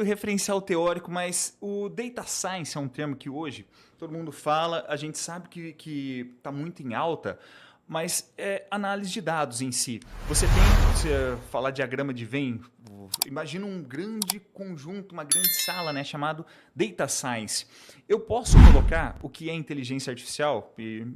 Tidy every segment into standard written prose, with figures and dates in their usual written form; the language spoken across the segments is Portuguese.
O referencial teórico, mas o data science é um termo que hoje todo mundo fala, a gente sabe que está muito em alta, mas é análise de dados em si. Você falar diagrama de Venn, imagina um grande conjunto, uma grande sala, né, chamado data science. Eu posso colocar o que é inteligência artificial, e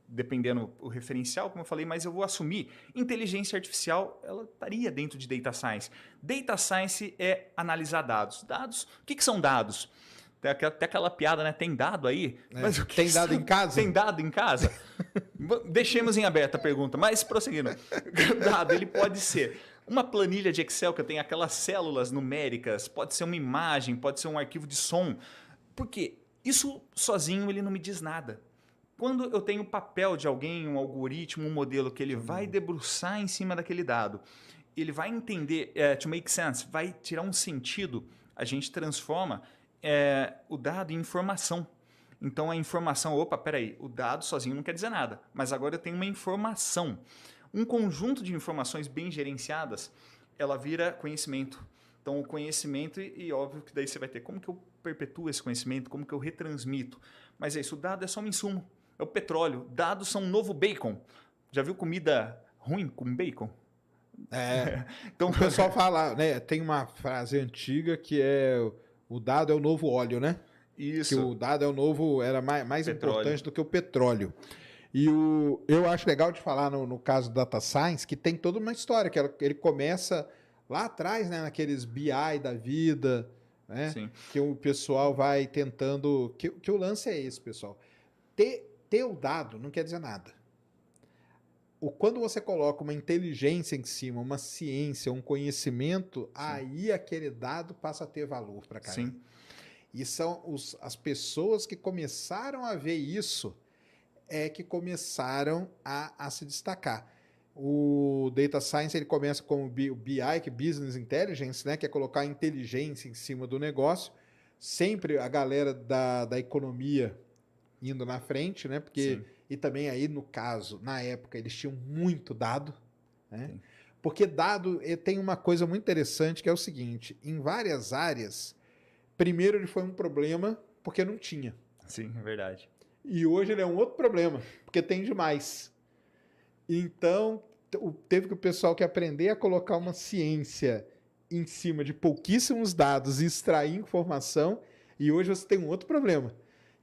dependendo do referencial, como eu falei, mas eu vou assumir, inteligência artificial, ela estaria dentro de data science. Data science é analisar dados. Dados, o que são dados? Tem até aquela piada, né? Tem dado aí? Mas o que tem dado em casa? Tem dado em casa? Deixemos em aberta a pergunta, mas prosseguindo. Dado, ele pode ser uma planilha de Excel que tem aquelas células numéricas, pode ser uma imagem, pode ser um arquivo de som. Porque isso sozinho ele não me diz nada. Quando eu tenho o papel de alguém, um algoritmo, um modelo que ele vai debruçar em cima daquele dado, ele vai entender, to make sense, vai tirar um sentido, a gente transforma o dado em informação. Então a informação, opa, peraí, o dado sozinho não quer dizer nada, mas agora eu tenho uma informação. Um conjunto de informações bem gerenciadas, ela vira conhecimento. Então o conhecimento, e óbvio que daí você vai ter como que eu perpetuo esse conhecimento, como que eu retransmito. Mas é isso, o dado é só um insumo. É o petróleo. Dados são um novo bacon. Já viu comida ruim com bacon? Então, o pessoal fala, né? Tem uma frase antiga que é o dado é o novo óleo, né? Isso. Que o dado é o novo, era mais importante do que o petróleo. E eu acho legal de falar no caso do Data Science que tem toda uma história, que ele começa lá atrás, né? Naqueles BI da vida, né? Sim. Que o pessoal vai tentando... Que o lance é esse, pessoal. Ter o dado não quer dizer nada. Quando você coloca uma inteligência em cima, uma ciência, um conhecimento, sim, aí aquele dado passa a ter valor para cá. Sim. E são as pessoas que começaram a ver isso que começaram a se destacar. O Data Science ele começa com o BI, que é Business Intelligence, né, que é colocar a inteligência em cima do negócio. Sempre a galera da economia indo na frente, né? Porque, e também aí, no caso, na época, eles tinham muito dado, né? Sim. Porque dado tem uma coisa muito interessante, que é o seguinte, em várias áreas, primeiro ele foi um problema porque não tinha. Sim, é verdade. E hoje ele é um outro problema, porque tem demais. Então, teve que o pessoal que aprender a colocar uma ciência em cima de pouquíssimos dados e extrair informação, e hoje você tem um outro problema,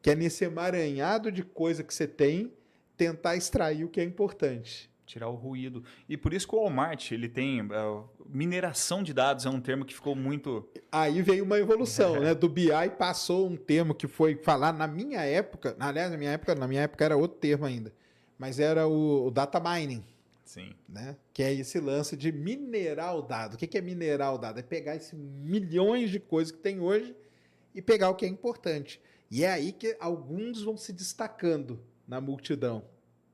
que é nesse emaranhado de coisa que você tem, tentar extrair o que é importante. Tirar o ruído. E por isso que o Walmart, ele tem... mineração de dados é um termo que ficou muito... Aí veio uma evolução, né? Do BI passou um termo que foi falar na minha época, aliás, na minha época era outro termo ainda, mas era o data mining. Sim. Né? Que é esse lance de minerar o dado. O que é minerar o dado? É pegar esses milhões de coisas que tem hoje e pegar o que é importante. E é aí que alguns vão se destacando na multidão,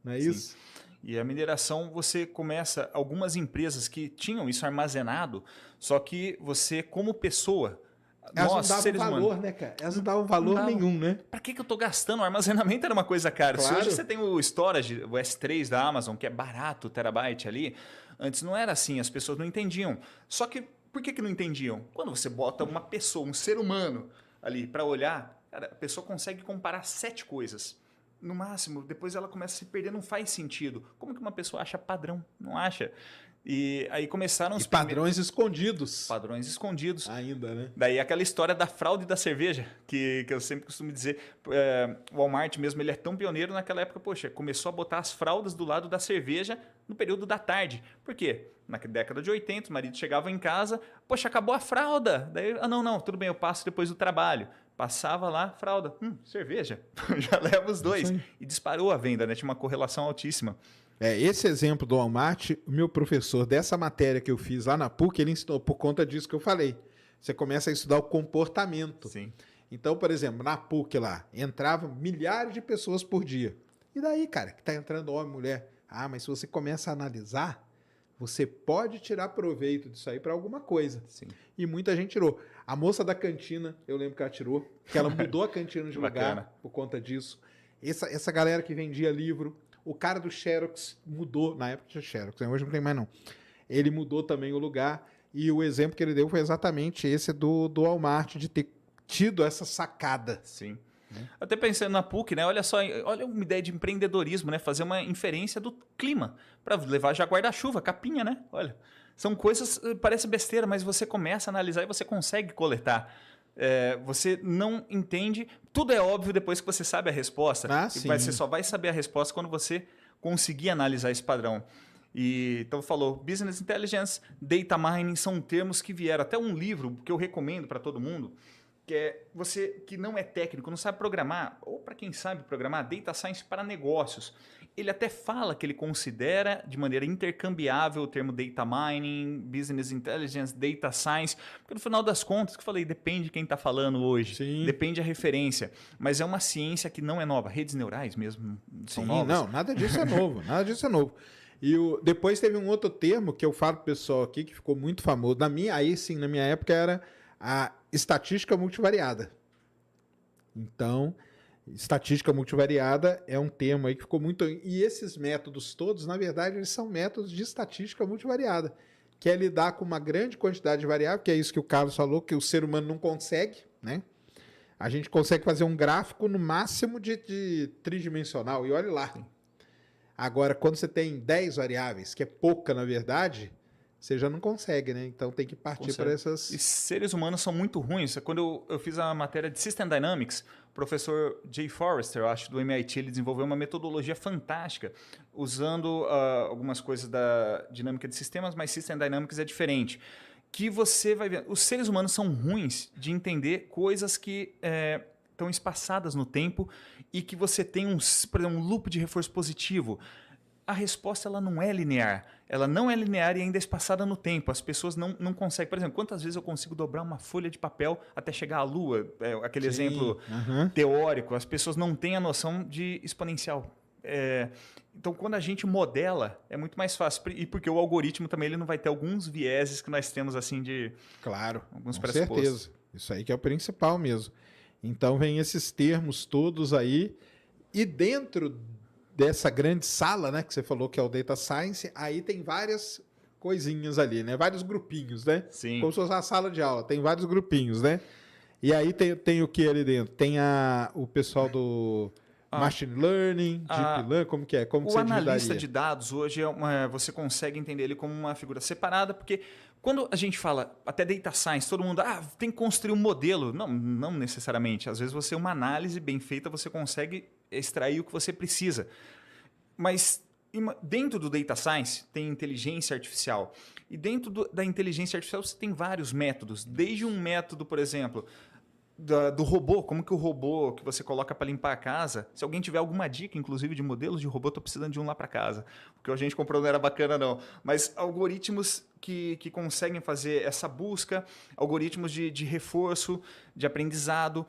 não é isso? Sim. E a mineração, você começa... Algumas empresas que tinham isso armazenado, só que você, como pessoa... Elas não davam valor, né, cara? Elas não davam valor nenhum, né? Para que eu tô gastando? O armazenamento era uma coisa cara. Claro. Se hoje você tem o storage, o S3 da Amazon, que é barato, o terabyte ali, antes não era assim, as pessoas não entendiam. Só que, por que não entendiam? Quando você bota uma pessoa, um ser humano ali para olhar, cara, a pessoa consegue comparar 7 coisas. No máximo, depois ela começa a se perder, não faz sentido. Como que uma pessoa acha padrão? Não acha. E aí começram os padrões escondidos. Padrões escondidos. Ainda, né? Daí aquela história da fraude da cerveja, que eu sempre costumo dizer. O Walmart mesmo, ele é tão pioneiro naquela época, poxa, começou a botar as fraldas do lado da cerveja no período da tarde. Por quê? Na década de 80, o marido chegava em casa, poxa, acabou a fralda. Daí, não, tudo bem, eu passo depois do trabalho. Passava lá, fralda, cerveja, já leva os dois. E disparou a venda, né? Tinha uma correlação altíssima. Esse exemplo do Walmart, o meu professor dessa matéria que eu fiz lá na PUC, ele ensinou por conta disso que eu falei. Você começa a estudar o comportamento. Sim. Então, por exemplo, na PUC lá, entravam milhares de pessoas por dia. E daí, cara, que tá entrando homem, mulher? Mas se você começa a analisar, você pode tirar proveito disso aí para alguma coisa. Sim. E muita gente tirou. A moça da cantina, eu lembro que ela tirou, que ela mudou a cantina de lugar por conta disso. Essa galera que vendia livro, o cara do Xerox mudou, na época tinha Xerox, hoje não tem mais não. Ele mudou também o lugar. E o exemplo que ele deu foi exatamente esse do Walmart, de ter tido essa sacada. Sim. Até pensando na PUC, né? Olha só, olha uma ideia de empreendedorismo, né? Fazer uma inferência do clima para levar já guarda-chuva, capinha, né? Olha, são coisas, parece besteira, mas você começa a analisar e você consegue coletar. Você não entende, tudo é óbvio depois que você sabe a resposta. Sim. Mas você só vai saber a resposta quando você conseguir analisar esse padrão. Então falou, Business Intelligence, Data Mining são termos que vieram. Até um livro que eu recomendo para todo mundo, que é você que não é técnico, não sabe programar, ou para quem sabe programar, Data Science para negócios. Ele até fala que ele considera de maneira intercambiável o termo Data Mining, Business Intelligence, Data Science, porque no final das contas, que eu falei, depende de quem está falando hoje, Sim. depende da referência, mas é uma ciência que não é nova. Redes neurais mesmo são Sim, novas. Não, nada disso é novo, nada disso é novo. E depois teve um outro termo que eu falo pro pessoal aqui, que ficou muito famoso. Na minha época era a estatística multivariada. Então, estatística multivariada é um termo aí que ficou muito... E esses métodos todos, na verdade, eles são métodos de estatística multivariada, que é lidar com uma grande quantidade de variáveis, que é isso que o Carlos falou, que o ser humano não consegue, né? A gente consegue fazer um gráfico no máximo de tridimensional, e olha lá. Agora, quando você tem 10 variáveis, que é pouca, na verdade, você já não consegue, né? Então tem que partir para essas... E seres humanos são muito ruins. Quando eu fiz a matéria de System Dynamics, o professor Jay Forrester, eu acho, do MIT, ele desenvolveu uma metodologia fantástica, usando algumas coisas da dinâmica de sistemas, mas System Dynamics é diferente. Que você vai ver... Os seres humanos são ruins de entender coisas que... estão espaçadas no tempo e que você tem por exemplo, um loop de reforço positivo. A resposta ela não é linear. Ela não é linear e ainda é espaçada no tempo. As pessoas não conseguem. Por exemplo, quantas vezes eu consigo dobrar uma folha de papel até chegar à Lua? Aquele exemplo teórico. As pessoas não têm a noção de exponencial. Então, quando a gente modela, é muito mais fácil. E porque o algoritmo também ele não vai ter alguns vieses que nós temos assim de... Claro, alguns com pressupostos. certeza. Isso aí que é o principal mesmo. Então, vem esses termos todos aí. E dentro dessa grande sala, né, que você falou que é o Data Science, aí tem várias coisinhas ali, né? Vários grupinhos, né? Sim. Como se fosse uma sala de aula, tem vários grupinhos, né? E aí tem o que ali dentro? Tem o pessoal do Machine Learning, Deep Learning, como que é? Como que você analista dividaria? de dados hoje, você consegue entender ele como uma figura separada, porque quando a gente fala até Data Science, todo mundo tem que construir um modelo. Não necessariamente. Às vezes você uma análise bem feita, você consegue extrair o que você precisa. Mas dentro do Data Science tem inteligência artificial. E dentro da inteligência artificial você tem vários métodos. Desde um método, por exemplo, do robô, como que o robô que você coloca para limpar a casa, se alguém tiver alguma dica, inclusive de modelos de robô, estou precisando de um lá para casa. O que a gente comprou não era bacana não. Mas algoritmos que conseguem fazer essa busca, algoritmos de reforço, de aprendizado.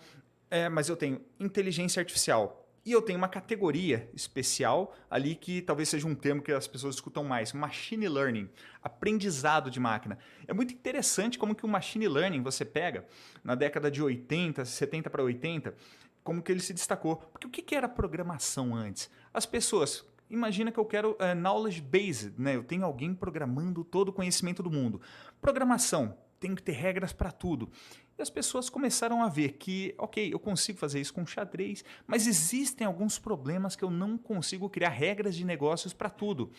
Mas eu tenho inteligência artificial. E eu tenho uma categoria especial ali que talvez seja um termo que as pessoas escutam mais, machine learning, aprendizado de máquina. É muito interessante como que o machine learning você pega na década de 80, 70 para 80, como que ele se destacou. Porque o que era programação antes? As pessoas... Imagina que eu quero knowledge based, né? Eu tenho alguém programando todo o conhecimento do mundo. Programação, tem que ter regras para tudo. E as pessoas começaram a ver que, ok, eu consigo fazer isso com xadrez, mas existem alguns problemas que eu não consigo criar regras de negócios para tudo.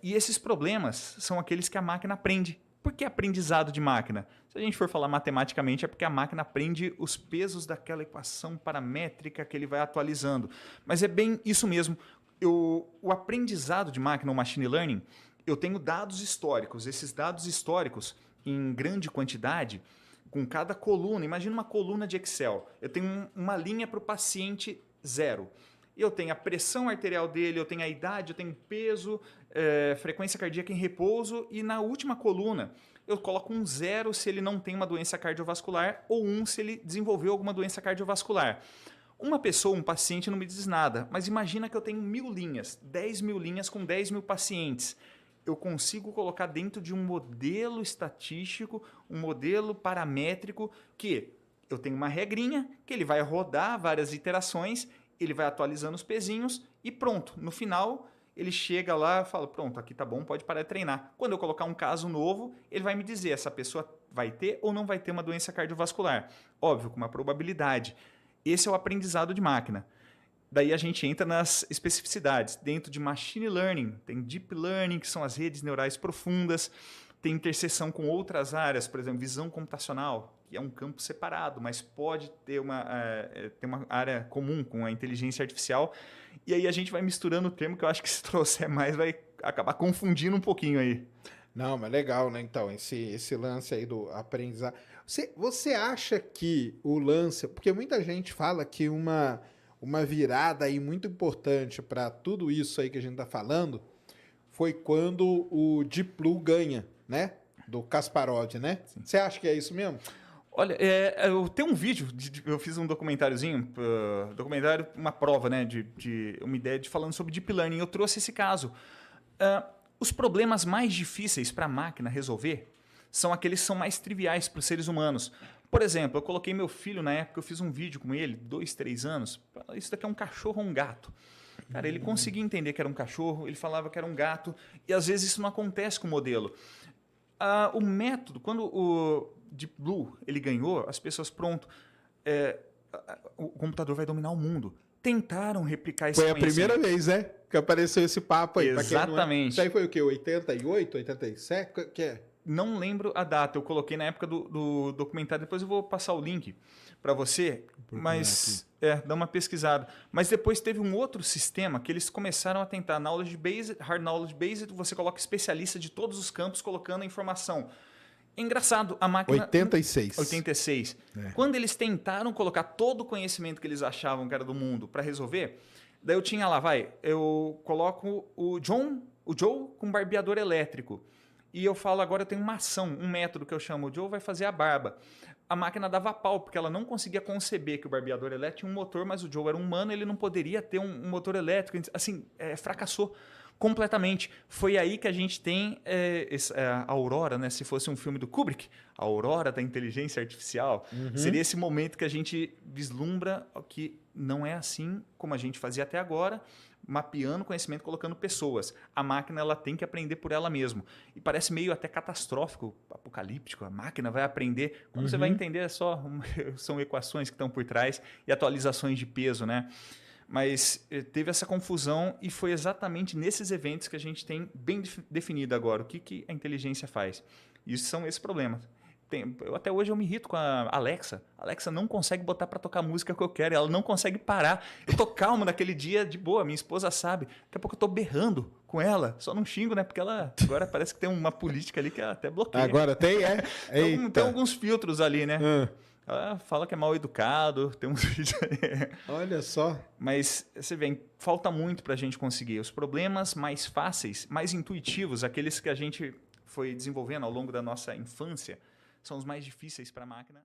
E esses problemas são aqueles que a máquina aprende. Por que aprendizado de máquina? Se a gente for falar matematicamente, é porque a máquina aprende os pesos daquela equação paramétrica que ele vai atualizando. Mas é bem isso mesmo. O aprendizado de máquina, o machine learning, eu tenho dados históricos. Esses dados históricos, em grande quantidade, com cada coluna, imagina uma coluna de Excel. Eu tenho uma linha para o paciente 0. Eu tenho a pressão arterial dele, eu tenho a idade, eu tenho peso, frequência cardíaca em repouso e na última coluna eu coloco um 0 se ele não tem uma doença cardiovascular ou 1 se ele desenvolveu alguma doença cardiovascular. Uma pessoa, um paciente não me diz nada, mas imagina que eu tenho 1000 linhas, 10.000 linhas com 10.000 pacientes. Eu consigo colocar dentro de um modelo estatístico, um modelo paramétrico que eu tenho uma regrinha que ele vai rodar várias iterações, ele vai atualizando os pezinhos e pronto. No final, ele chega lá e fala, pronto, aqui tá bom, pode parar de treinar. Quando eu colocar um caso novo, ele vai me dizer, essa pessoa vai ter ou não vai ter uma doença cardiovascular. Óbvio, com uma probabilidade. Esse é o aprendizado de máquina. Daí a gente entra nas especificidades. Dentro de machine learning, tem deep learning, que são as redes neurais profundas, tem interseção com outras áreas, por exemplo, visão computacional, que é um campo separado, mas pode ter uma área comum com a inteligência artificial. E aí a gente vai misturando o termo, que eu acho que se trouxer mais vai acabar confundindo um pouquinho aí. Não, mas legal, né? Então, esse lance aí do aprendizado. Você acha que o lance... Porque muita gente fala que uma virada aí muito importante para tudo isso aí que a gente está falando foi quando o Deep Blue ganha, né? Do Kasparov, né? Você acha que é isso mesmo? Olha, eu tenho um vídeo, eu fiz um documentáriozinho, uma prova, né, de uma ideia falando sobre Deep Learning. Eu trouxe esse caso. Os problemas mais difíceis para a máquina resolver são aqueles que são mais triviais para os seres humanos. Por exemplo, eu coloquei meu filho na época, eu fiz um vídeo com ele, 2, 3 anos. Isso daqui é um cachorro ou um gato? Cara, ele conseguia entender que era um cachorro, ele falava que era um gato, e às vezes isso não acontece com o modelo. O método, quando o Deep Blue ele ganhou, as pessoas, pronto, o computador vai dominar o mundo. Tentaram replicar esse conhecimento. Foi a primeira vez, né? Que apareceu esse papo aí. Exatamente. Isso aí foi o quê? 88, 87? Que é? Não lembro a data, eu coloquei na época do documentário, depois eu vou passar o link para você, mas dá uma pesquisada. Mas depois teve um outro sistema que eles começaram a tentar, Knowledge Based, Hard Knowledge Based, você coloca especialista de todos os campos colocando a informação. Engraçado, a máquina... 86. Quando eles tentaram colocar todo o conhecimento que eles achavam que era do mundo para resolver, daí eu tinha lá, eu coloco o Joe com barbeador elétrico. E eu falo, agora eu tenho uma ação, um método que eu chamo, o Joe vai fazer a barba. A máquina dava pau, porque ela não conseguia conceber que o barbeador elétrico tinha um motor, mas o Joe era um humano, ele não poderia ter um motor elétrico. Assim, fracassou completamente. Foi aí que a gente tem a Aurora, né? Se fosse um filme do Kubrick, a Aurora da inteligência artificial. Seria esse momento que a gente vislumbra que não é assim como a gente fazia até agora, mapeando conhecimento, colocando pessoas. A máquina ela tem que aprender por ela mesma. E parece meio até catastrófico, apocalíptico. A máquina vai aprender. Quando você vai entender, são equações que estão por trás e atualizações de peso, né? Mas teve essa confusão e foi exatamente nesses eventos que a gente tem bem definido agora o que a inteligência faz. E são esses problemas. Até hoje eu me irrito com a Alexa. A Alexa não consegue botar para tocar a música que eu quero. Ela não consegue parar. Eu tô calmo naquele dia, de boa. Minha esposa sabe. Daqui a pouco eu tô berrando com ela. Só não xingo, né? Porque ela agora parece que tem uma política ali que ela até bloqueia. Agora tem, Tem alguns filtros ali, né? Ela fala que é mal educado. Tem uns vídeos aí. Olha só. Mas você vê, falta muito para a gente conseguir. Os problemas mais fáceis, mais intuitivos, aqueles que a gente foi desenvolvendo ao longo da nossa infância, são os mais difíceis para a máquina.